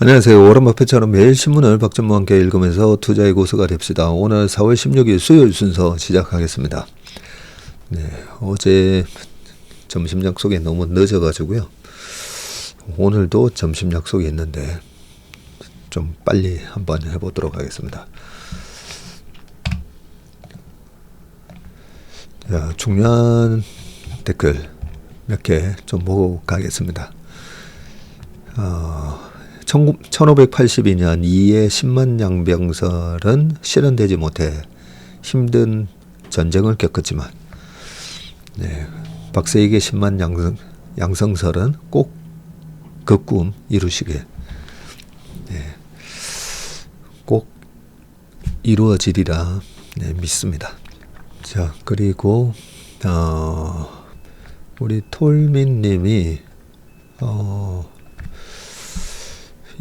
안녕하세요. 워런 버핏처럼 매일 신문을 박전무와 함께 읽으면서 투자의 고수가 됩시다. 오늘 4월 16일 수요일 순서 시작하겠습니다. 네, 어제 점심 약속이 너무 늦어가지고요. 오늘도 점심 약속이 있는데 좀 빨리 한번 해보도록 하겠습니다. 자, 중요한 댓글 몇 개 좀 보고 가겠습니다. 1582년 이에 10만 양병설은 실현되지 못해 힘든 전쟁을 겪었지만, 네, 박세익의 10만 양성설은 꼭 그 꿈 이루시게, 네, 꼭 이루어지리라, 네, 믿습니다. 자, 그리고 우리 톨민님이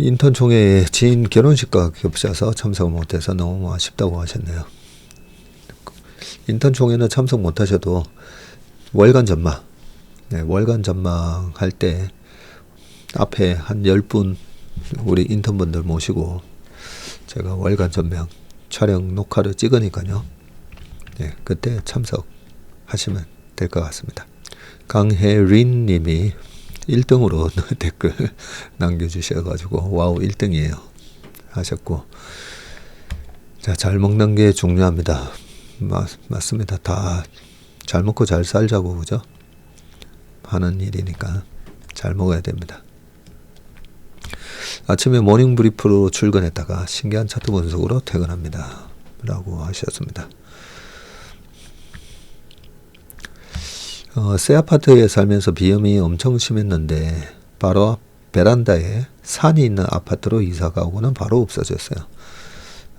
인턴 총회에 지인 결혼식과 겹쳐서 참석을 못해서 너무 아쉽다고 하셨네요. 인턴 총회는 참석 못하셔도 월간 전망, 네, 월간 전망 할 때 앞에 한 10분 우리 인턴분들 모시고 제가 월간 전망 촬영 녹화를 찍으니까요. 네, 그때 참석하시면 될 것 같습니다. 강혜린 님이 1등으로 댓글 남겨주셔가지고 와우 1등이에요 하셨고, 자, 잘 먹는 게 중요합니다. 맞습니다. 다 잘 먹고 잘 살자고, 그죠? 하는 일이니까 잘 먹어야 됩니다. 아침에 모닝 브리프로 출근했다가 신기한 차트 분석으로 퇴근합니다 라고 하셨습니다. 새 아파트에 살면서 비염이 엄청 심했는데 바로 앞 베란다에 산이 있는 아파트로 이사 가고는 바로 없어졌어요.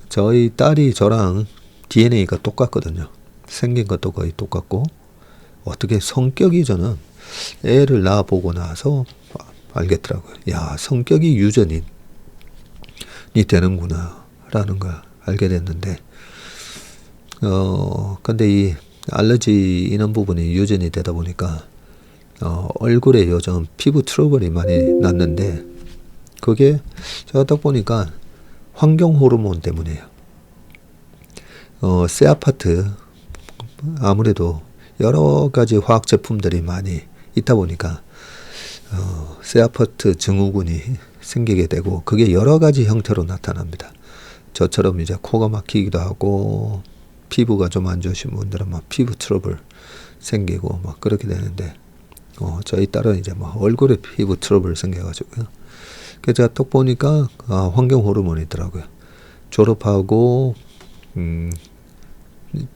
저희 딸이 저랑 DNA가 똑같거든요. 생긴 것도 거의 똑같고, 어떻게 성격이, 저는 애를 낳아보고 나서 알겠더라고요. 야, 성격이 유전인이 되는구나 라는 걸 알게 됐는데, 근데 이 알러지 있는 부분이 유전이 되다 보니까 얼굴에 요즘 피부 트러블이 많이 났는데, 그게 제가 딱 보니까 환경 호르몬 때문이에요. 새 아파트 아무래도 여러 가지 화학 제품들이 많이 있다 보니까 새 아파트 증후군이 생기게 되고, 그게 여러 가지 형태로 나타납니다. 저처럼 이제 코가 막히기도 하고, 피부가 좀 안 좋으신 분들은 막 피부 트러블 생기고 막 그렇게 되는데, 저희 딸은 이제 막 얼굴에 피부 트러블 생겨가지고요. 그래서 제가 딱 보니까 환경 호르몬이 있더라고요. 졸업하고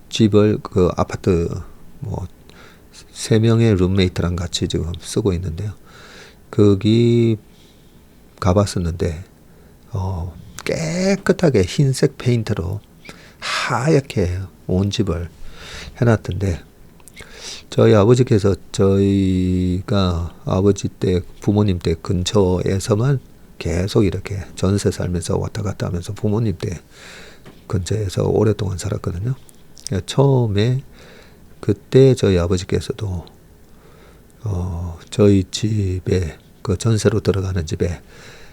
집을 그 아파트 뭐 3명의 룸메이트랑 같이 지금 쓰고 있는데요. 거기 가봤었는데 깨끗하게 흰색 페인트로 하얗게 온 집을 해놨던데, 저희 아버지께서 저희가 아버지 때 부모님 때 근처에서만 계속 이렇게 전세 살면서 왔다 갔다 하면서 부모님 때 근처에서 오랫동안 살았거든요. 처음에 그때 저희 아버지께서도 저희 집에, 그 전세로 들어가는 집에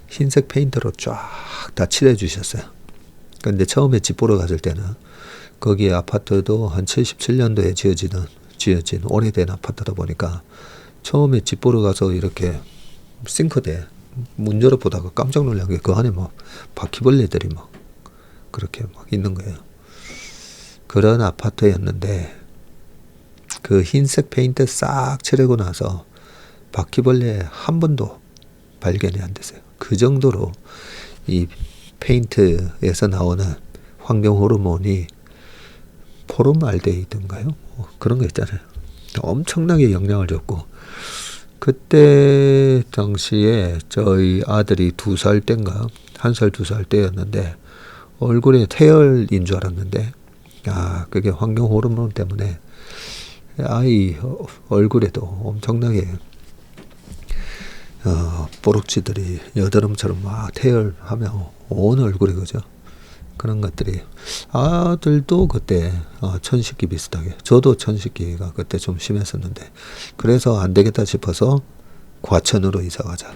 흰색 페인트로 쫙 다 칠해 주셨어요. 근데 처음에 집 보러 갔을 때는 거기 아파트도 한 77년도에 지어진 오래된 아파트다 보니까 처음에 집 보러 가서 이렇게 싱크대 문 열어보다가 깜짝 놀란 게, 그 안에 막 바퀴벌레들이 막 그렇게 막 있는 거예요. 그런 아파트였는데 그 흰색 페인트 싹 칠하고 나서 바퀴벌레 한 번도 발견이 안 됐어요. 그 정도로 이 페인트에서 나오는 환경 호르몬이 포름알데히드인가요? 그런 거 있잖아요. 엄청나게 영향을 줬고, 그때 당시에 저희 아들이 2살 때인가 1살 2살 때였는데 얼굴에 태열인 줄 알았는데, 그게 환경 호르몬 때문에 아이 얼굴에도 엄청나게 보록지들이 여드름처럼 막 태열하면 온 얼굴이, 그죠? 그런 것들이, 아들도 그때 천식기 비슷하게, 저도 천식기가 그때 좀 심했었는데, 그래서 안 되겠다 싶어서 과천으로 이사 가자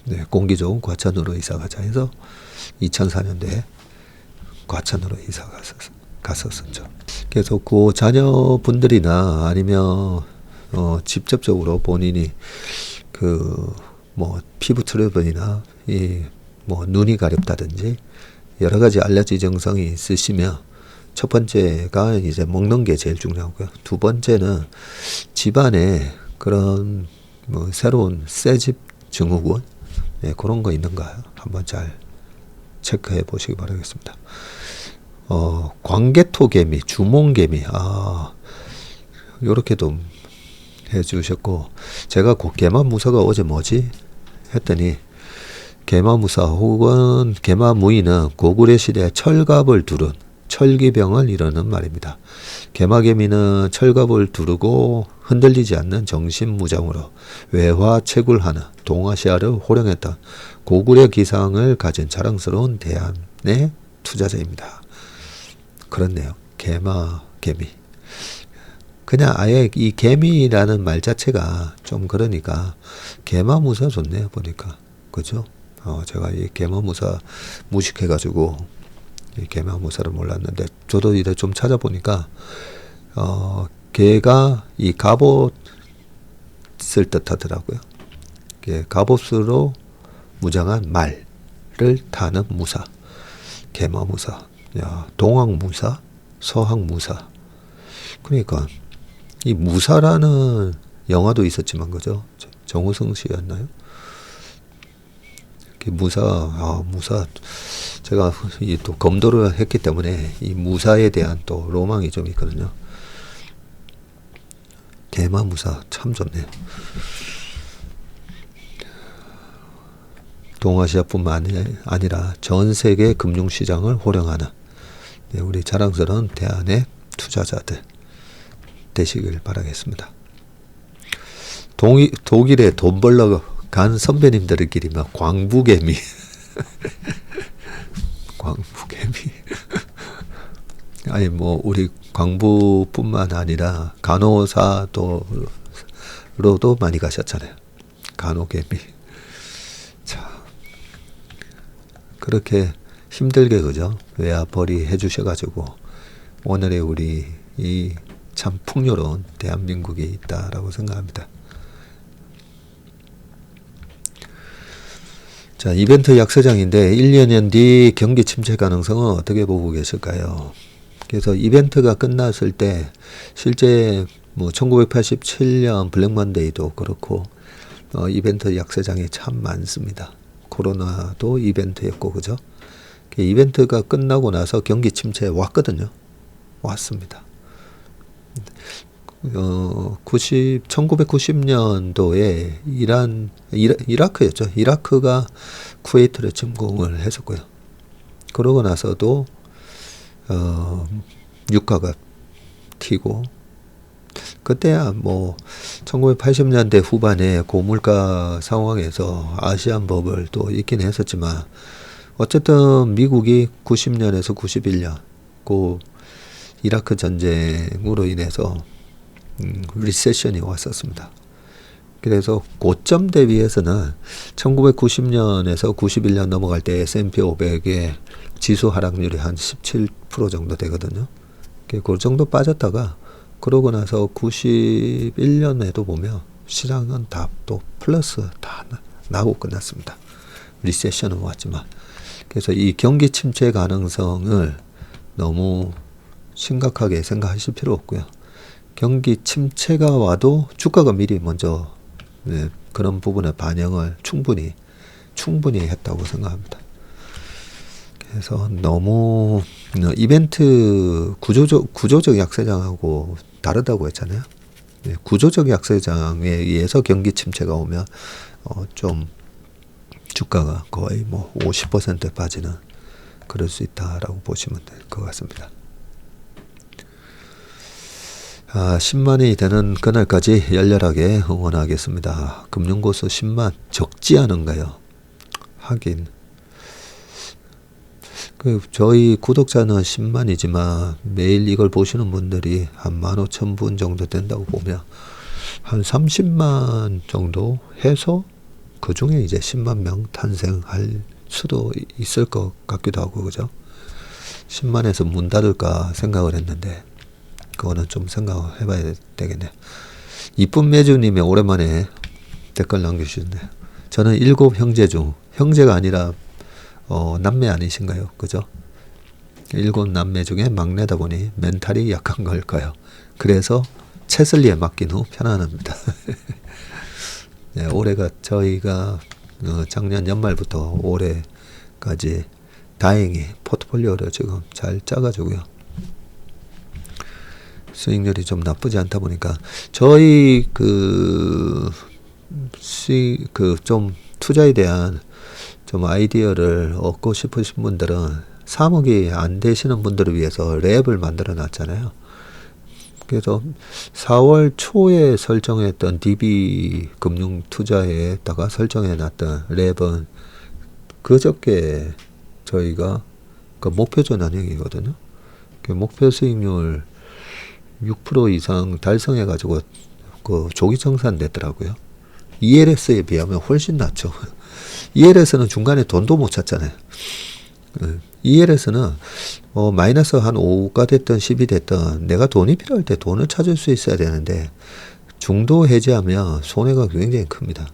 네, 공기 좋은 과천으로 이사 가자 해서 2004년도에 과천으로 이사 갔었죠. 그래서 그 자녀분들이나 아니면 직접적으로 본인이 그 뭐 피부 트러블이나 이 뭐 눈이 가렵다든지 여러 가지 알레르기 증상이 있으시면 첫 번째가 이제 먹는 게 제일 중요하고요. 두 번째는 집안에 그런 뭐 새로운 새집 증후군 네, 그런 거 있는가 한번 잘 체크해 보시기 바라겠습니다. 광개토개미, 주몽개미, 요렇게도 해주셨고, 제가 개마무사가 어제 뭐지? 했더니, 개마무사 혹은 개마무의는 고구려 시대 철갑을 두른 철기병을 이루는 말입니다. 개마개미는 철갑을 두르고 흔들리지 않는 정신무장으로 외화채굴하는 동아시아를 호령했던 고구려 기상을 가진 자랑스러운 대한의 투자자입니다. 그렇네요. 개미. 그냥 아예 이 개미라는 말 자체가 좀 그러니까 개마무사 좋네요. 보니까. 그죠? 제가 이 개마무사 무식해가지고 이 개마무사를 몰랐는데 저도 이제 좀 찾아보니까 개가 이 갑옷을 뜻하더라고요. 갑옷으로 무장한 말을 타는 무사. 개마무사. 야, 동학무사, 서학무사. 그러니까 이 무사라는 영화도 있었지만 그죠? 정우성 씨였나요? 무사. 제가 또 검도를 했기 때문에 이 무사에 대한 또 로망이 좀 있거든요. 개마무사 참 좋네요. 동아시아뿐만 아니라 전 세계 금융시장을 호령하는 네, 우리 자랑스러운 대한의 투자자들 되시길 바라겠습니다. 독일에 돈 벌러 간 선배님들끼리 막 광부개미 광부개미 아니 뭐 우리 광부뿐만 아니라 간호사도로도 많이 가셨잖아요. 간호개미. 자, 그렇게 힘들게 그죠? 외화벌이 해주셔가지고 오늘의 우리 이 참 풍요로운 대한민국이 있다라고 생각합니다. 자, 이벤트 약세장인데 1, 2년 뒤 경기 침체 가능성은 어떻게 보고 계실까요? 그래서 이벤트가 끝났을 때 실제 뭐 1987년 블랙먼데이도 그렇고 이벤트 약세장이 참 많습니다. 코로나도 이벤트였고 그죠? 이벤트가 끝나고 나서 경기 침체에 왔거든요. 왔습니다. 1990년도에 이라크였죠. 이라크가 쿠웨이트를 침공을 했었고요. 그러고 나서도 유가가 튀고 그때야 뭐 1980년대 후반에 고물가 상황에서 아시안 버블 또 있긴 했었지만 어쨌든 미국이 90년에서 91년 그 이라크 전쟁으로 인해서 리세션이 왔었습니다. 그래서 고점 대비해서는 1990년에서 91년 넘어갈 때 S&P 500의 지수 하락률이 한 17% 정도 되거든요. 그 정도 빠졌다가 그러고 나서 91년에도 보면 시장은 다 또 플러스 다 나고 끝났습니다. 리세션은 왔지만. 그래서 이 경기 침체 가능성을 너무 심각하게 생각하실 필요 없고요. 경기 침체가 와도 주가가 미리 먼저 그런 부분의 반영을 충분히 했다고 생각합니다. 그래서 너무 이벤트 구조적 약세장하고 다르다고 했잖아요. 구조적 약세장에 의해서 경기 침체가 오면 좀 주가가 거의 뭐 50% 빠지는 그럴 수 있다라고 보시면 될 것 같습니다. 10만이 되는 그날까지 열렬하게 응원하겠습니다. 금융고수 10만 적지 않은가요? 하긴 저희 구독자는 10만이지만 매일 이걸 보시는 분들이 한 15,000분 정도 된다고 보면 한 30만 정도 해서 그 중에 이제 10만 명 탄생할 수도 있을 것 같기도 하고, 그죠? 10만에서 문 닫을까 생각을 했는데, 그거는 좀 생각을 해봐야 되겠네. 이쁜 매주님이 오랜만에 댓글 남겨주셨네요. 저는 7 형제 중, 형제가 아니라, 남매 아니신가요? 그죠? 7 남매 중에 막내다 보니 멘탈이 약한 걸까요? 그래서 채슬리에 맡긴 후 편안합니다. 네, 올해가 저희가 작년 연말부터 올해까지 다행히 포트폴리오를 지금 잘 짜가지고요. 수익률이 좀 나쁘지 않다 보니까 저희 좀 투자에 대한 좀 아이디어를 얻고 싶으신 분들은 3억이 안 되시는 분들을 위해서 랩을 만들어 놨잖아요. 그래서 4월 초에 설정했던 DB 금융 투자에다가 설정해 놨던 랩은 그저께 저희가 그 목표 전환형이거든요. 그 목표 수익률 6% 이상 달성해 가지고 그 조기 청산됐더라고요. ELS에 비하면 훨씬 낫죠. ELS는 중간에 돈도 못 찾잖아요. ELS는 마이너스 한 5가 됐든 10이 됐든 내가 돈이 필요할 때 돈을 찾을 수 있어야 되는데 중도 해지하면 손해가 굉장히 큽니다.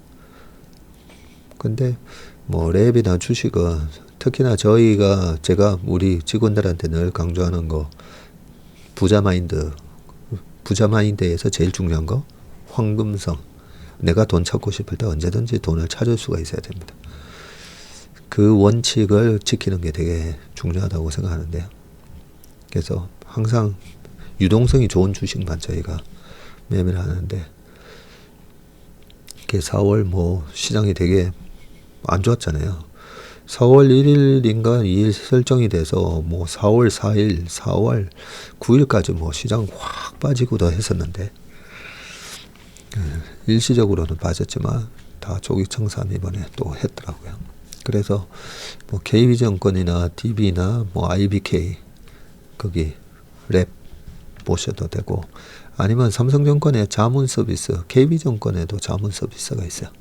근데 뭐 랩이나 주식은 특히나 제가 우리 직원들한테 늘 강조하는 거 부자 마인드에서 제일 중요한 거 황금성. 내가 돈 찾고 싶을 때 언제든지 돈을 찾을 수가 있어야 됩니다. 그 원칙을 지키는 게 되게 중요하다고 생각하는데요. 그래서 항상 유동성이 좋은 주식만 저희가 매매를 하는데 4월 뭐 시장이 되게 안 좋았잖아요. 4월 1일인가 2일 설정이 돼서 뭐 4월 4일, 4월 9일까지 뭐 시장 확 빠지고도 했었는데 일시적으로는 빠졌지만 다 조기 청산 이번에 또 했더라고요. 그래서 뭐 KB증권이나 DB나 뭐 IBK 거기 랩 보셔도 되고 아니면 삼성증권의 자문 서비스, KB증권에도 자문 서비스가 있어요.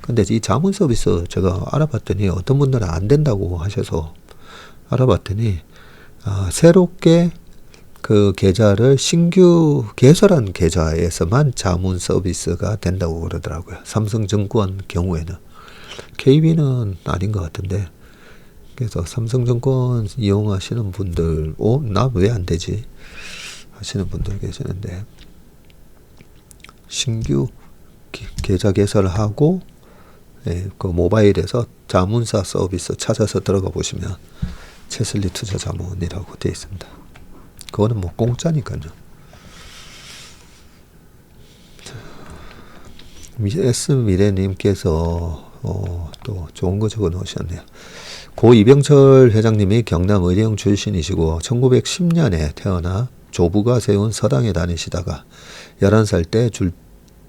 근데 이 자문 서비스 제가 알아봤더니 어떤 분들은 안 된다고 하셔서 알아봤더니 새롭게 그 계좌를 신규 개설한 계좌에서만 자문 서비스가 된다고 그러더라고요. 삼성증권 경우에는. KB는 아닌 것 같은데. 그래서 삼성증권 이용하시는 분들, 나 왜 안 되지? 하시는 분들 계시는데, 신규 계좌 개설을 하고, 그 모바일에서 자문사 서비스 찾아서 들어가 보시면, 채슬리 투자 자문이라고 되어 있습니다. 그거는 뭐 공짜니까요. S미래님께서 또 좋은 거 적어 놓으셨네요. 고 이병철 회장님이 경남 의령 출신이시고 1910년에 태어나 조부가 세운 서당에 다니시다가 11살 때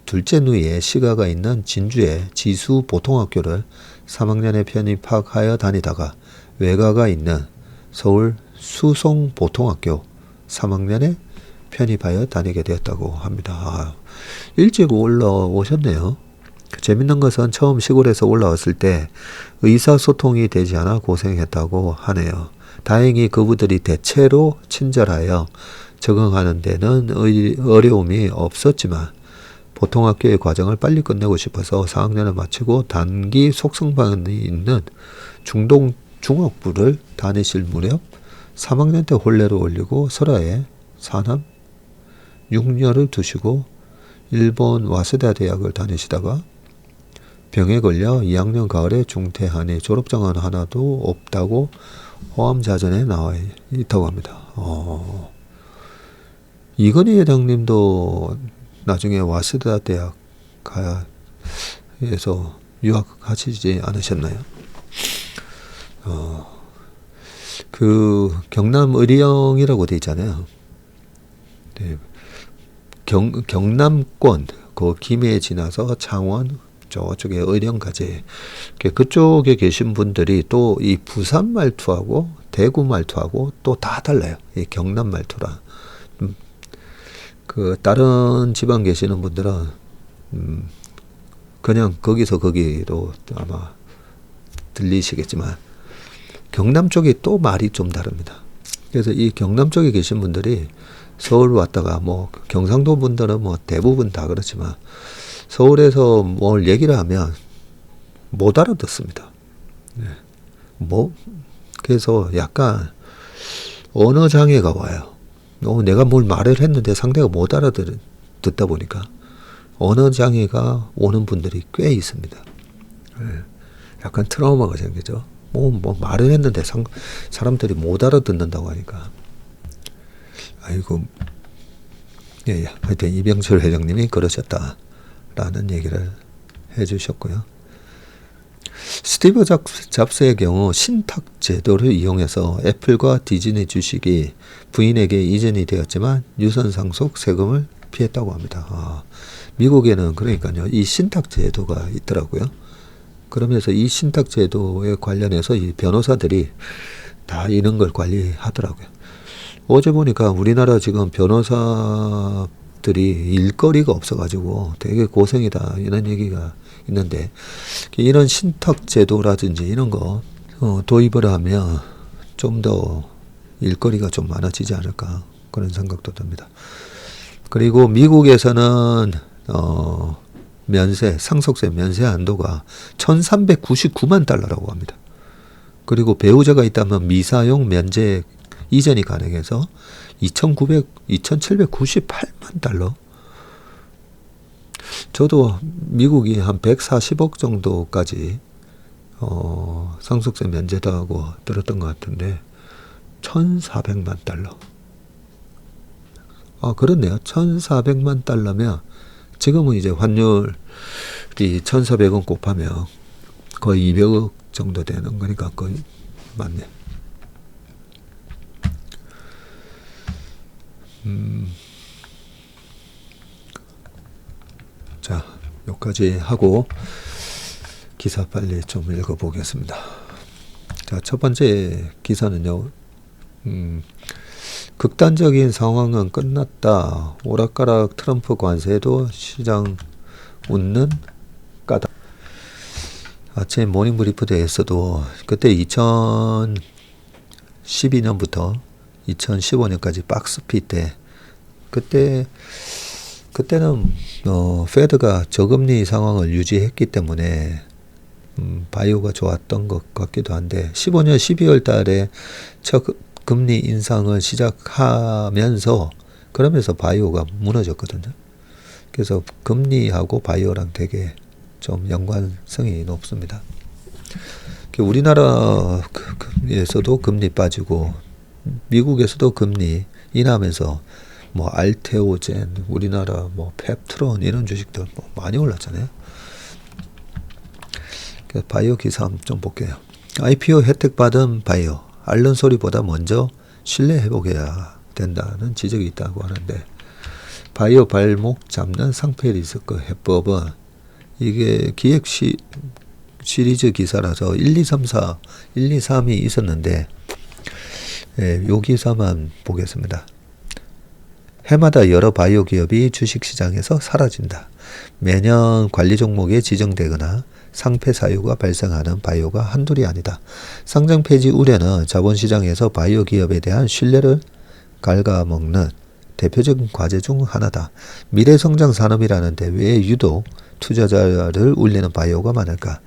둘째 누이의 시가가 있는 진주의 지수 보통학교를 3학년에 편입하여 다니다가 외가가 있는 서울 수송 보통학교 3학년에 편입하여 다니게 되었다고 합니다. 일찍 올라오셨네요. 재밌는 것은 처음 시골에서 올라왔을 때 의사소통이 되지 않아 고생했다고 하네요. 다행히 그분들이 대체로 친절하여 적응하는 데는 어려움이 없었지만 보통학교의 과정을 빨리 끝내고 싶어서 4학년을 마치고 단기 속성반이 있는 중동 중학부를 다니실 무렵 3학년 때 혼례를 올리고 설화에 사남 6년을 두시고 일본 와세다 대학을 다니시다가 병에 걸려 2학년 가을에 중퇴하니 졸업장은 하나도 없다고 호암자전에 나와 있다고 합니다. 이건희 회장님도 나중에 와세다 대학에서 유학하시지 않으셨나요? 그 경남 의령이라고 돼 있잖아요. 네. 경남권 그 김해 지나서 창원 저쪽에 의령까지 그쪽에 계신 분들이 또 이 부산 말투하고 대구 말투하고 또 다 달라요. 이 경남 말투랑 그 다른 지방 계시는 분들은 그냥 거기서 거기로 아마 들리시겠지만 경남 쪽이 또 말이 좀 다릅니다. 그래서 이 경남 쪽에 계신 분들이 서울 왔다가 뭐 경상도 분들은 뭐 대부분 다 그렇지만 서울에서 뭘 얘기를 하면 못 알아듣습니다. 네. 뭐 그래서 약간 언어 장애가 와요. 내가 뭘 말을 했는데 상대가 못 알아듣다 보니까 언어 장애가 오는 분들이 꽤 있습니다. 네. 약간 트라우마가 생기죠. 뭐 말을 했는데 사람들이 못 알아듣는다고 하니까. 아이고, 예, 하여튼 이병철 회장님이 그러셨다라는 얘기를 해주셨고요. 스티브 잡스의 경우 신탁 제도를 이용해서 애플과 디즈니 주식이 부인에게 이전이 되었지만 유선 상속 세금을 피했다고 합니다. 미국에는 그러니까요, 이 신탁 제도가 있더라고요. 그러면서 이 신탁 제도에 관련해서 이 변호사들이 다 이런 걸 관리하더라고요. 어제 보니까 우리나라 지금 변호사들이 일거리가 없어가지고 되게 고생이다 이런 얘기가 있는데, 이런 신탁 제도라든지 이런 거 도입을 하면 좀 더 일거리가 좀 많아지지 않을까 그런 생각도 듭니다. 그리고 미국에서는 상속세 면세 한도가 1399만 달러라고 합니다. 그리고 배우자가 있다면 미사용 면제 이전이 가능해서 2798만 달러. 저도 미국이 한 140억 정도까지 상속세 면제다고 들었던 것 같은데 1400만 달러. 그렇네요. 1400만 달러면 지금은 이제 환율이 1400원 곱하면 거의 200억 정도 되는 거니까 거의 맞네. 자, 여기까지 하고 기사 빨리 좀 읽어보겠습니다. 자, 첫 번째 기사는요. 극단적인 상황은 끝났다. 오락가락 트럼프 관세도 시장 웃는 까닭. 아침 모닝브리프에서도 그때 2012년부터 2015년까지 박스피 때 그때는 페드가 저금리 상황을 유지했기 때문에 바이오가 좋았던 것 같기도 한데 15년 12월 달에 첫 금리 인상을 시작하면서 그러면서 바이오가 무너졌거든요. 그래서 금리하고 바이오랑 되게 좀 연관성이 높습니다. 우리나라에서도 금리 빠지고 미국에서도 금리 인하면서 뭐 알테오젠, 우리나라 뭐 펩트론 이런 주식들 뭐 많이 올랐잖아요. 바이오 기사 좀 볼게요. IPO 혜택 받은 바이오, 앓는 소리보다 먼저 신뢰 회복해야 된다는 지적이 있다고 하는데, 바이오 발목 잡는 상패 리스크 해법은 이게 기획 시리즈 기사라서 1, 2, 3, 4, 1, 2, 3이 있었는데, 요 기사만 보겠습니다. 해마다 여러 바이오 기업이 주식시장에서 사라진다. 매년 관리 종목에 지정되거나 상폐 사유가 발생하는 바이오가 한둘이 아니다. 상장 폐지 우려는 자본시장에서 바이오 기업에 대한 신뢰를 갉아먹는 대표적인 과제 중 하나다. 미래성장 산업이라는데 왜 유독 투자자를 울리는 바이오가 많을까?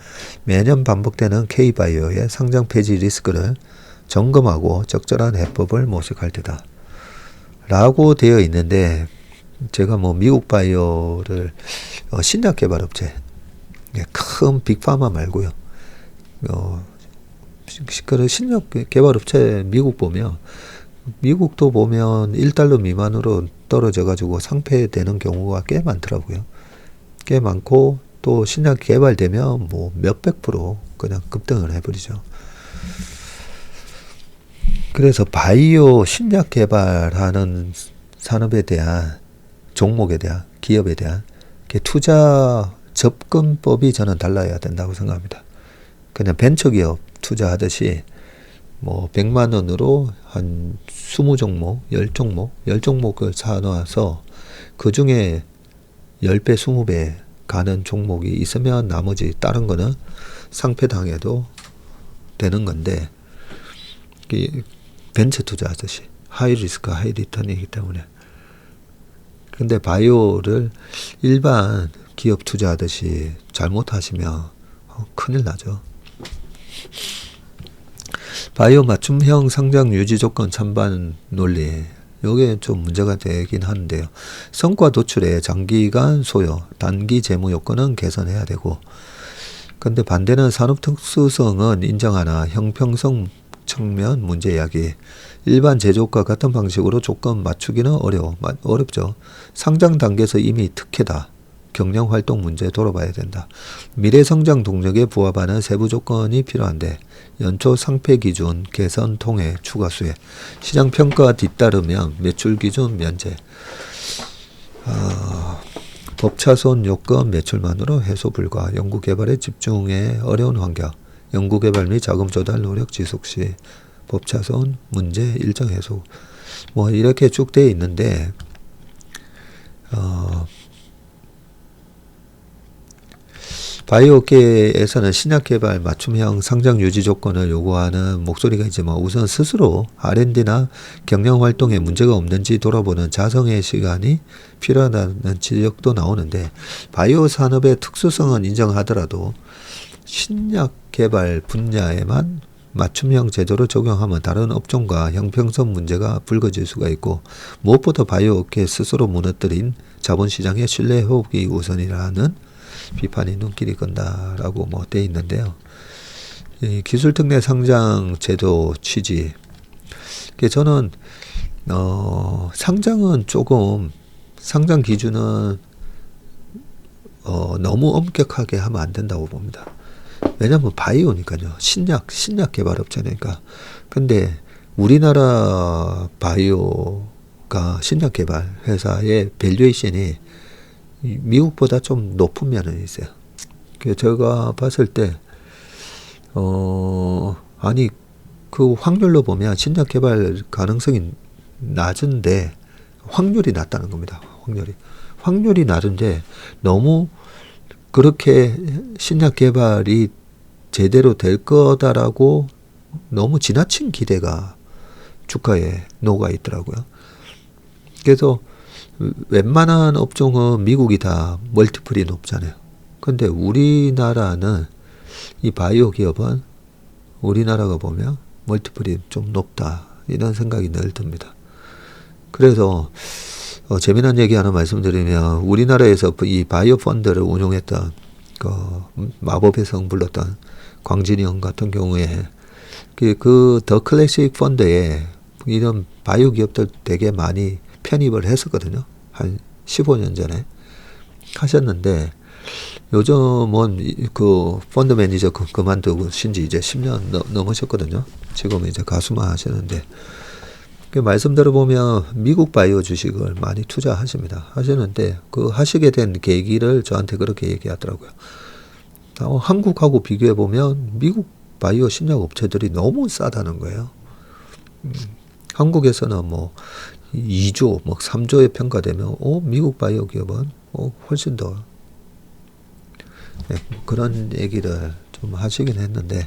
매년 반복되는 K바이오의 상장 폐지 리스크를 점검하고 적절한 해법을 모색할 테다. 라고 되어 있는데, 제가 뭐 미국 바이오를 신약 개발 업체, 큰 빅파마 말고요. 신약 개발 업체 미국 보면, 미국도 보면 1달러 미만으로 떨어져가지고 상폐되는 경우가 꽤 많더라고요. 꽤 많고, 또 신약 개발되면 뭐 몇백 프로 그냥 급등을 해버리죠. 그래서 바이오 신약 개발하는 산업에 대한 종목에 대한 기업에 대한 투자 접근법이 저는 달라야 된다고 생각합니다. 그냥 벤처기업 투자하듯이 뭐 100만 원으로 한 20종목, 10종목을 사놔서 그 중에 10배, 20배 가는 종목이 있으면 나머지 다른 거는 상폐당해도 되는 건데, 이 벤처 투자하듯이 하이 리스크 하이 리턴이기 때문에. 근데 바이오를 일반 기업 투자하듯이 잘못하시면 큰일 나죠. 바이오 맞춤형 상장 유지 조건 찬반 논리, 요게 좀 문제가 되긴 하는데요. 성과 도출에 장기간 소요, 단기 재무 요건은 개선해야 되고, 근데 반대는 산업 특수성은 인정하나 형평성 측면 문제 이야기. 일반 제조업과 같은 방식으로 조건 맞추기는 어렵죠. 상장 단계에서 이미 특혜다. 경영 활동 문제 돌아봐야 된다. 미래 성장 동력에 부합하는 세부 조건이 필요한데, 연초 상폐 기준 개선 통해 추가 수혜, 시장 평가 뒤따르면 매출 기준 면제, 법차손 요건 매출만으로 해소 불가, 연구개발에 집중해 어려운 환경, 연구개발 및 자금 조달 노력 지속 시 법차손 문제 일정 해소, 뭐 이렇게 쭉 되어 있는데, 바이오업계에서는 신약개발 맞춤형 상장 유지 조건을 요구하는 목소리가 있지만, 우선 스스로 R&D나 경영활동에 문제가 없는지 돌아보는 자성의 시간이 필요하다는 지적도 나오는데, 바이오 산업의 특수성은 인정하더라도 신약개발 분야에만 맞춤형 제도를 적용하면 다른 업종과 형평성 문제가 불거질 수가 있고, 무엇보다 바이오업계 스스로 무너뜨린 자본시장의 신뢰 회복이 우선이라는 비판이 눈길이 건다라고 뭐 돼 있는데요. 이 기술특례 상장 제도 취지, 저는 상장은 조금, 상장 기준은 너무 엄격하게 하면 안 된다고 봅니다. 왜냐면 바이오니까요. 신약 개발업체니까. 근데 우리나라 바이오가 신약 개발 회사의 밸류에이션이 미국보다 좀 높은 면은 있어요. 제가 봤을 때, 아니, 그 확률로 보면 신약 개발 가능성이 낮은데, 확률이 낮다는 겁니다. 확률이 낮은데, 너무 그렇게 신약 개발이 제대로 될 거다라고 너무 지나친 기대가 주가에 녹아 있더라고요. 그래서 웬만한 업종은 미국이 다 멀티플이 높잖아요. 근데 우리나라는, 이 바이오 기업은 우리나라가 보면 멀티플이 좀 높다, 이런 생각이 늘 듭니다. 그래서 재미난 얘기 하나 말씀드리면, 우리나라에서 이 바이오 펀드를 운용했던 그 마법의 성 불렀던 광진이 형 같은 경우에 그 더 클래식 펀드에 이런 바이오 기업들 되게 많이 편입을 했었거든요. 한 15년 전에 하셨는데, 요즘은 그 펀드 매니저 그만두고 신지 이제 10년 넘으셨거든요. 지금 이제 가수만 하시는데, 말씀 들어보면 미국 바이오 주식을 많이 하시는데, 그 하시게 된 계기를 저한테 그렇게 얘기하더라고요. 한국하고 비교해보면 미국 바이오 신약 업체들이 너무 싸다는 거예요. 한국에서는 뭐 2조, 뭐 3조에 평가되면, 미국 바이오 기업은 훨씬 더, 그런 얘기를 좀 하시긴 했는데,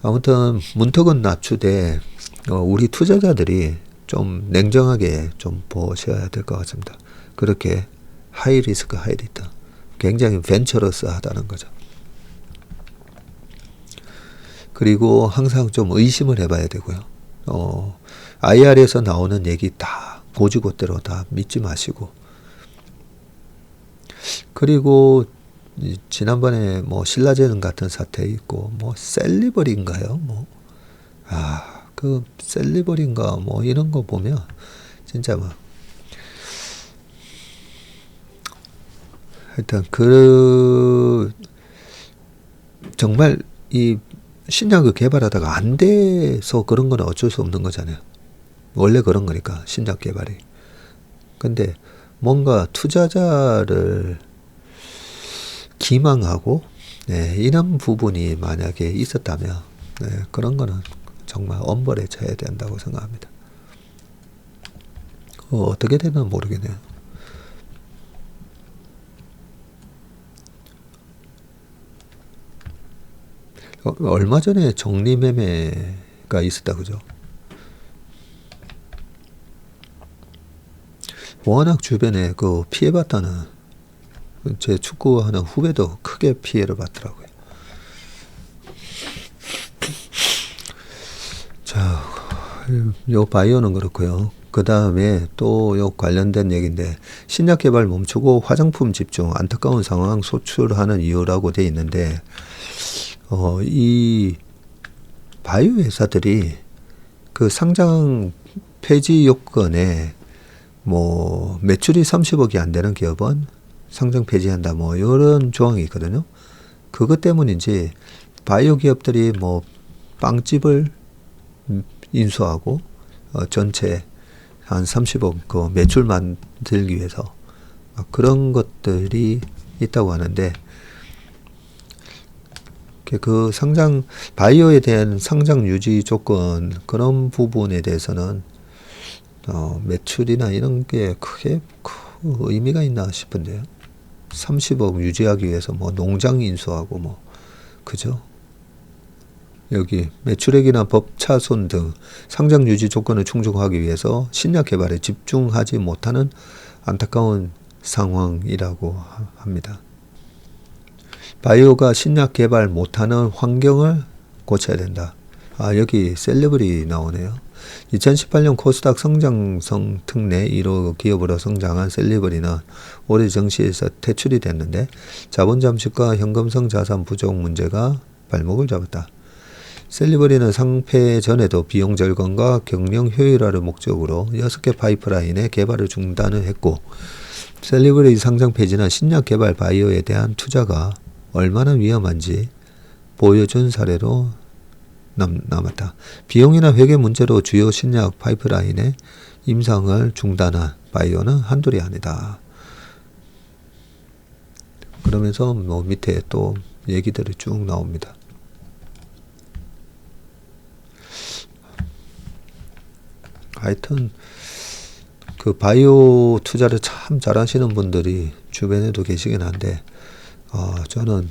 아무튼 문턱은 낮추되 우리 투자자들이 좀 냉정하게 좀 보셔야 될 것 같습니다. 그렇게 하이 리스크 하이 리턴, 굉장히 벤처러스하다는 거죠. 그리고 항상 좀 의심을 해봐야 되고요. IR에서 나오는 얘기 다 고지고대로 다 믿지 마시고, 그리고 지난번에 뭐 신라제는 같은 사태 있고, 뭐 셀리버리인가요? 그 셀리버리인가 뭐 이런 거 보면 진짜 막, 하여튼 정말 이 신약을 개발하다가 안 돼서 그런 건 어쩔 수 없는 거잖아요. 원래 그런 거니까, 신약 개발이. 근데 뭔가 투자자를 기망하고, 이런 부분이 만약에 있었다면, 그런 거는 정말 엄벌에 쳐야 된다고 생각합니다. 어떻게 되면 모르겠네요. 얼마 전에 정리매매가 있었다 그죠? 워낙 주변에 그 피해봤다는 제 축구하는 후배도 크게 피해를 봤더라고요. 자, 요 바이오는 그렇고요. 그 다음에 또 요 관련된 얘기인데, 신약 개발 멈추고 화장품 집중, 안타까운 상황 소출하는 이유라고 돼 있는데, 이 바이오 회사들이 그 상장 폐지 요건에 뭐 매출이 30억이 안 되는 기업은 상장 폐지한다, 뭐 이런 조항이 있거든요. 그것 때문인지 바이오 기업들이 뭐 빵집을 인수하고 전체 한 30억 그 매출 만들기 위해서 그런 것들이 있다고 하는데, 그 상장 바이오에 대한 상장 유지 조건 그런 부분에 대해서는 매출이나 이런 게 크게 의미가 있나 싶은데요. 30억 유지하기 위해서 뭐 농장 인수하고 뭐 그죠? 여기 매출액이나 법차손 등 상장 유지 조건을 충족하기 위해서 신약 개발에 집중하지 못하는 안타까운 상황이라고 합니다. 바이오가 신약 개발 못하는 환경을 고쳐야 된다. 여기 셀레브리 나오네요. 2018년 코스닥 성장성 특례 1호 기업으로 성장한 셀레브리는 올해 정시에서 퇴출이 됐는데, 자본 잠식과 현금성 자산 부족 문제가 발목을 잡았다. 셀리버리는 상폐 전에도 비용 절감과 경영 효율화를 목적으로 6개 파이프라인의 개발을 중단을 했고, 셀리버리 상장 폐지는 신약 개발 바이오에 대한 투자가 얼마나 위험한지 보여준 사례로 남았다. 비용이나 회계 문제로 주요 신약 파이프라인의 임상을 중단한 바이오는 한둘이 아니다. 그러면서 뭐 밑에 또 얘기들이 쭉 나옵니다. 하여튼 그 바이오 투자를 참 잘하시는 분들이 주변에도 계시긴 한데, 저는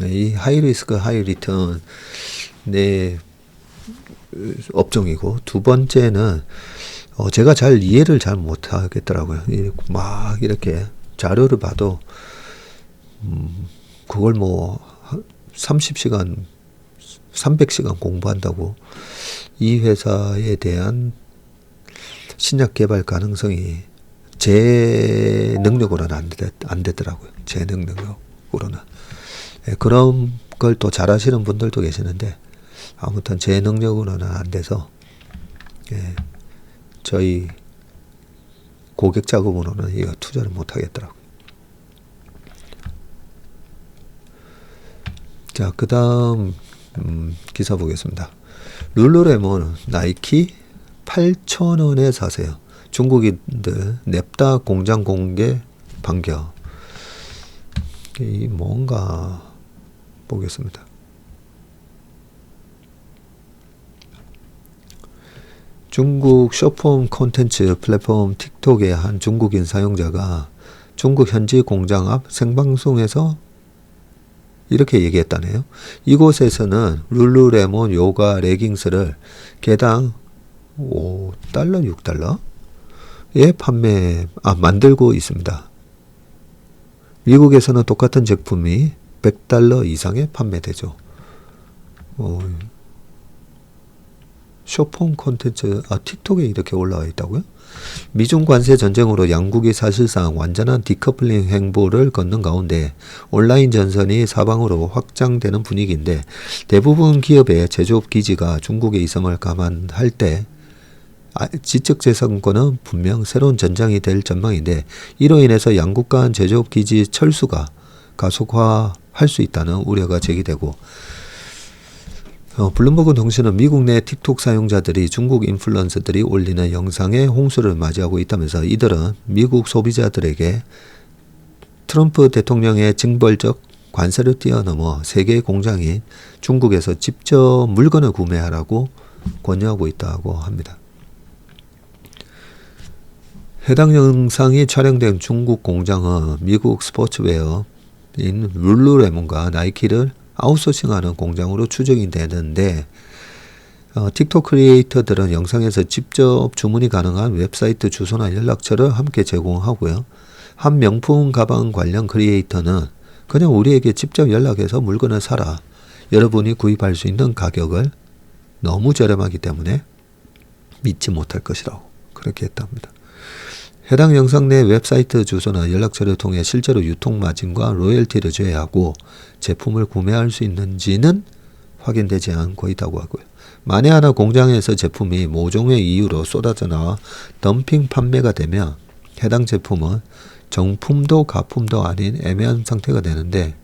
이 하이리스크 하이리턴 내 업종이고, 두 번째는 제가 잘 이해를 잘 못하겠더라고요. 막 이렇게 자료를 봐도 그걸 뭐 30시간 300시간 공부한다고 이 회사에 대한 신약 개발 가능성이 제 능력으로는 안 되더라고요. 제 능력으로는. 그런 걸 또 잘하시는 분들도 계시는데, 아무튼 제 능력으로는 안 돼서 저희 고객 자금으로는 이거 투자를 못 하겠더라고요. 자, 그 다음 기사 보겠습니다. 룰루레몬 나이키 8,000원에 사세요. 중국인들 냅다 공장 공개 반겨. 이 뭔가 보겠습니다. 중국 쇼폼 콘텐츠 플랫폼 틱톡의 한 중국인 사용자가 중국 현지 공장 앞 생방송에서 이렇게 얘기했다네요. 이곳에서는 룰루레몬 요가 레깅스를 개당 5달러, 6달러에 만들고 있습니다. 미국에서는 똑같은 제품이 100달러 이상에 판매되죠. 쇼폼 콘텐츠, 틱톡에 이렇게 올라와 있다고요? 미중 관세 전쟁으로 양국이 사실상 완전한 디커플링 행보를 걷는 가운데 온라인 전선이 사방으로 확장되는 분위기인데, 대부분 기업의 제조업 기지가 중국에 있음을 감안할 때 지적재산권은 분명 새로운 전장이 될 전망인데, 이로 인해서 양국 간 제조업 기지 철수가 가속화할 수 있다는 우려가 제기되고, 블룸버그 통신은 미국 내 틱톡 사용자들이 중국 인플루언서들이 올리는 영상에 홍수를 맞이하고 있다면서, 이들은 미국 소비자들에게 트럼프 대통령의 징벌적 관세를 뛰어넘어 세계 공장인 중국에서 직접 물건을 구매하라고 권유하고 있다고 합니다. 해당 영상이 촬영된 중국 공장은 미국 스포츠웨어인 룰루레몬과 나이키를 아웃소싱하는 공장으로 추정이 되는데 틱톡 크리에이터들은 영상에서 직접 주문이 가능한 웹사이트 주소나 연락처를 함께 제공하고요. 한 명품 가방 관련 크리에이터는 그냥 우리에게 직접 연락해서 물건을 사라. 여러분이 구입할 수 있는 가격을 너무 저렴하기 때문에 믿지 못할 것이라고 그렇게 했답니다. 해당 영상 내 웹사이트 주소나 연락처를 통해 실제로 유통 마진과 로열티를 제외하고 제품을 구매할 수 있는지는 확인되지 않고 있다고 하고요. 만에 하나 공장에서 제품이 모종의 이유로 쏟아져 나와 덤핑 판매가 되면 해당 제품은 정품도 가품도 아닌 애매한 상태가 되는데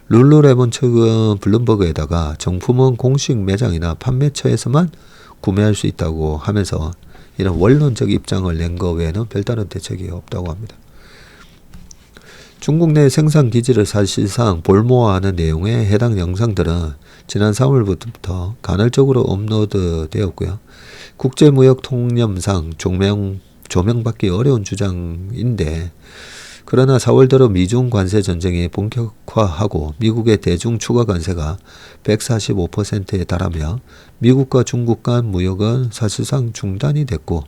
룰루레몬 측은 블룸버그에다가 정품은 공식 매장이나 판매처에서만 구매할 수 있다고 하면서 이런 원론적 입장을 낸 것 외에는 별다른 대책이 없다고 합니다. 중국 내 생산 기지를 사실상 볼모아하는 내용의 해당 영상들은 지난 3월부터 간헐적으로 업로드 되었고요. 국제무역통념상 조명받기 어려운 주장인데 그러나 4월 들어 미중 관세 전쟁이 본격화하고 미국의 대중 추가 관세가 145%에 달하며 미국과 중국 간 무역은 사실상 중단이 됐고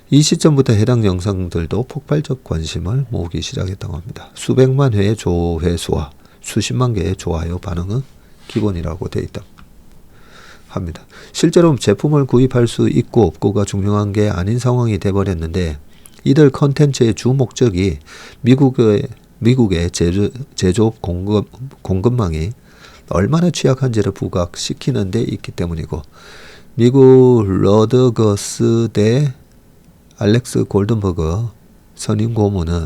이 시점부터 해당 영상들도 폭발적 관심을 모으기 시작했다고 합니다. 수백만 회의 조회수와 수십만 개의 좋아요 반응은 기본이라고 되어 있다 합니다. 실제로 제품을 구입할 수 있고 없고가 중요한 게 아닌 상황이 돼버렸는데 이들 컨텐츠의 주 목적이 미국의 제조업 공급망이 얼마나 취약한지를 부각시키는 데 있기 때문이고 미국 러드거스 대 알렉스 골든버그 선임 고문은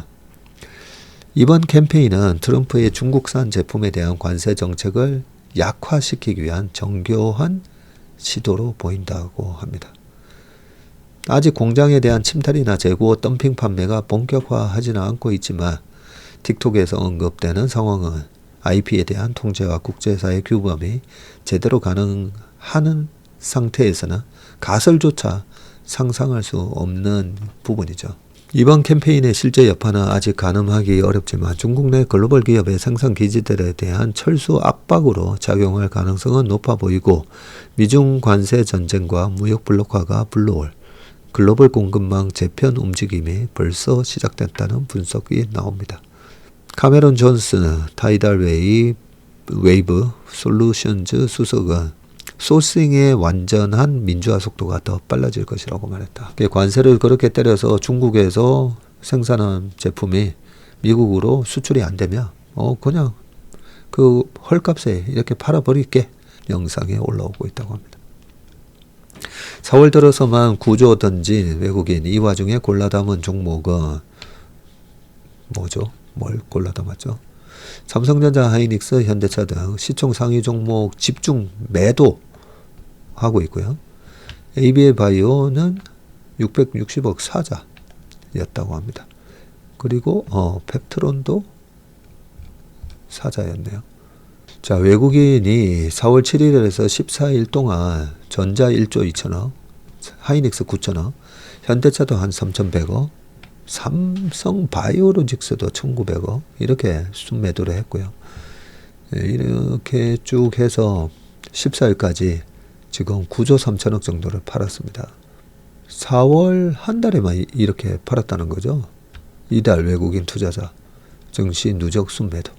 이번 캠페인은 트럼프의 중국산 제품에 대한 관세 정책을 약화시키기 위한 정교한 시도로 보인다고 합니다. 아직 공장에 대한 침탈이나 재고 덤핑 판매가 본격화하지는 않고 있지만 틱톡에서 언급되는 상황은 IP에 대한 통제와 국제사회 규범이 제대로 가능한 상태에서는 가설조차 상상할 수 없는 부분이죠. 이번 캠페인의 실제 여파는 아직 가늠하기 어렵지만 중국 내 글로벌 기업의 생산 기지들에 대한 철수 압박으로 작용할 가능성은 높아 보이고 미중 관세 전쟁과 무역 블록화가 불러올 글로벌 공급망 재편 움직임이 벌써 시작됐다는 분석이 나옵니다. 카메론 존스 타이달 웨이브 솔루션즈 수석은 소싱의 완전한 민주화 속도가 더 빨라질 것이라고 말했다. 관세를 그렇게 때려서 중국에서 생산한 제품이 미국으로 수출이 안 되면 그냥 그 헐값에 이렇게 팔아버릴게 영상에 올라오고 있다고 합니다. 4월 들어서만 구조 던진 외국인 이 와중에 골라 담은 종목은 뭐죠? 뭘 골라 담았죠? 삼성전자, 하이닉스, 현대차 등 시총 상위 종목 집중 매도하고 있고요. ABA바이오는 660억 사자였다고 합니다. 그리고 펩트론도 사자였네요. 자, 외국인이 4월 7일에서 14일 동안 전자 1조 2천억, 하이닉스 9천억, 현대차도 한 3,100억, 삼성 바이오로직스도 1,900억 이렇게 순매도를 했고요. 이렇게 쭉 해서 14일까지 지금 9조 3천억 정도를 팔았습니다. 4월 한 달에만 이렇게 팔았다는 거죠. 이달 외국인 투자자 증시 누적 순매도.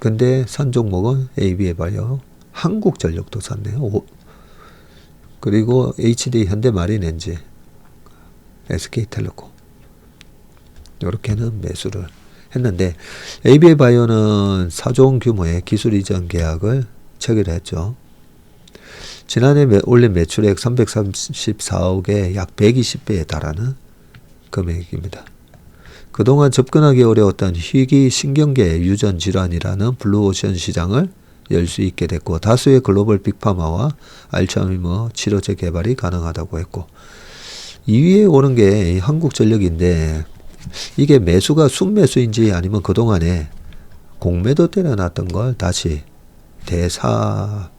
근데 산 종목은 ABA바이오, 한국전력도 샀네요. 그리고 HD 현대마린엔지, SK텔레콤 이렇게는 매수를 했는데 ABA바이오는 4조 규모의 기술 이전 계약을 체결했죠. 지난해 올린 매출액 334억에 약 120배에 달하는 금액입니다. 그동안 접근하기 어려웠던 희귀 신경계 유전 질환이라는 블루오션 시장을 열 수 있게 됐고 다수의 글로벌 빅파마와 알츠하이머 치료제 개발이 가능하다고 했고 2위에 오른 게 한국전력인데 이게 매수가 순매수인지 아니면 그동안에 공매도 때려놨던 걸 다시 대사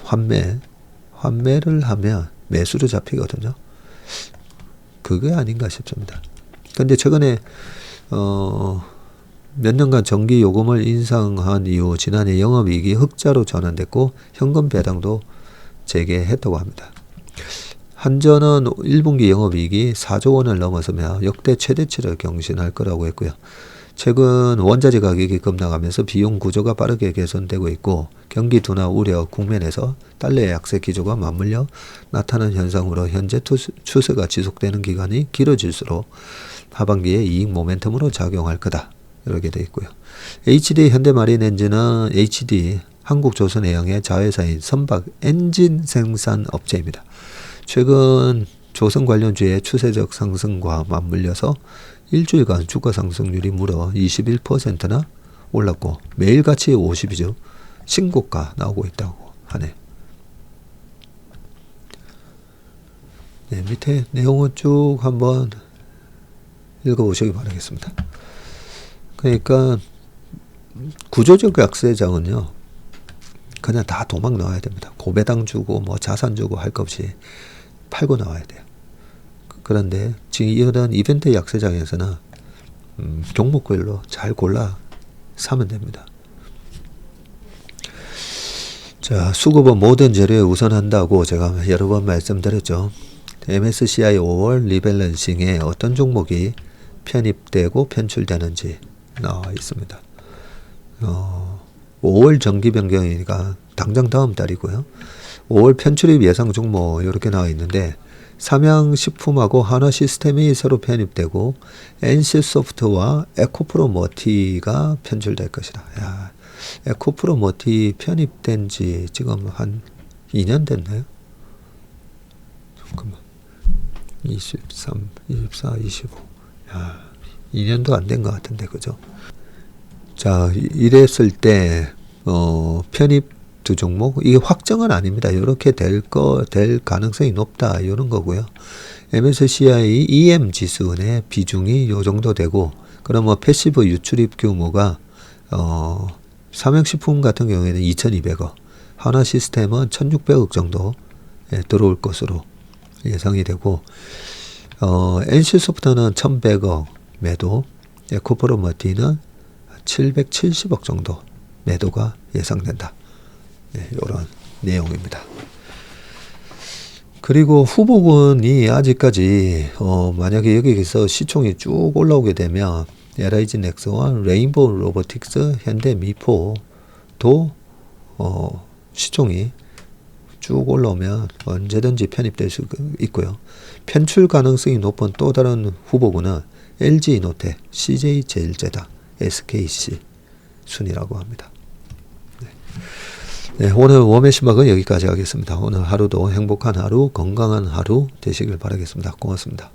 환매를 하면 매수로 잡히거든요. 그게 아닌가 싶습니다. 근데 최근에 몇 년간 전기 요금을 인상한 이후 지난해 영업이익이 흑자로 전환됐고 현금 배당도 재개했다고 합니다. 한전은 1분기 영업이익이 4조 원을 넘어서며 역대 최대치를 경신할 거라고 했고요. 최근 원자재 가격이 급락하면서 비용 구조가 빠르게 개선되고 있고 경기 둔화 우려 국면에서 달러의 약세 기조가 맞물려 나타나는 현상으로 현재 추세가 지속되는 기간이 길어질수록 하반기에 이익 모멘텀으로 작용할 거다. 이렇게 되어 있고요. HD 현대마린엔진은 HD 한국조선해양의 자회사인 선박 엔진 생산 업체입니다. 최근 조선 관련주의 추세적 상승과 맞물려서 일주일간 주가 상승률이 무려 21%나 올랐고 매일같이 50이죠. 신고가 나오고 있다고 하네. 네, 밑에 내용은 쭉 한번 읽어보시기 바라겠습니다. 그러니까 구조적 약세장은요. 그냥 다 도망 나와야 됩니다. 고배당 주고 뭐 자산 주고 할 것 없이 팔고 나와야 돼요. 그런데 지금 이런 이벤트 약세장에서는 종목별로 잘 골라 사면 됩니다. 자, 수급은 모든 재료에 우선한다고 제가 여러 번 말씀드렸죠. MSCI 5월 리밸런싱에 어떤 종목이 편입되고 편출되는지 나와 있습니다. 5월 정기 변경이니까 당장 다음 달이고요. 5월 편출입 예상 종목 이렇게 나와 있는데 삼양식품하고 한화시스템이 새로 편입되고 NC소프트와 에코프로머티가 편출될 것이다. 야, 에코프로머티 편입된 지 지금 한 2년 됐나요? 잠깐만. 23, 24, 25. 야, 2년도 안 된 것 같은데, 그죠? 자, 이랬을 때, 편입 두 종목, 이게 확정은 아닙니다. 이렇게 될 가능성이 높다. 이런 거고요. MSCI EM 지수의 비중이 요 정도 되고, 그러면 패시브 유출입 규모가, 삼양식품 같은 경우에는 2,200억, 한화시스템은 1,600억 정도 들어올 것으로 예상이 되고, NC소프트는 1,100억 매도, 에코프로머티는 770억 정도 매도가 예상된다. 네, 이런 내용입니다. 그리고 후보군이 아직까지 만약에 여기서 시총이 쭉 올라오게 되면 LIG 넥스와 레인보우 로보틱스, 현대 미포도 시총이 쭉 올라오면 언제든지 편입될 수 있고요. 편출 가능성이 높은 또 다른 후보군은 LG이노텍, CJ제일제당, SKC 순이라고 합니다. 네, 오늘 웜의 시막은 여기까지 하겠습니다. 오늘 하루도 행복한 하루, 건강한 하루 되시길 바라겠습니다. 고맙습니다.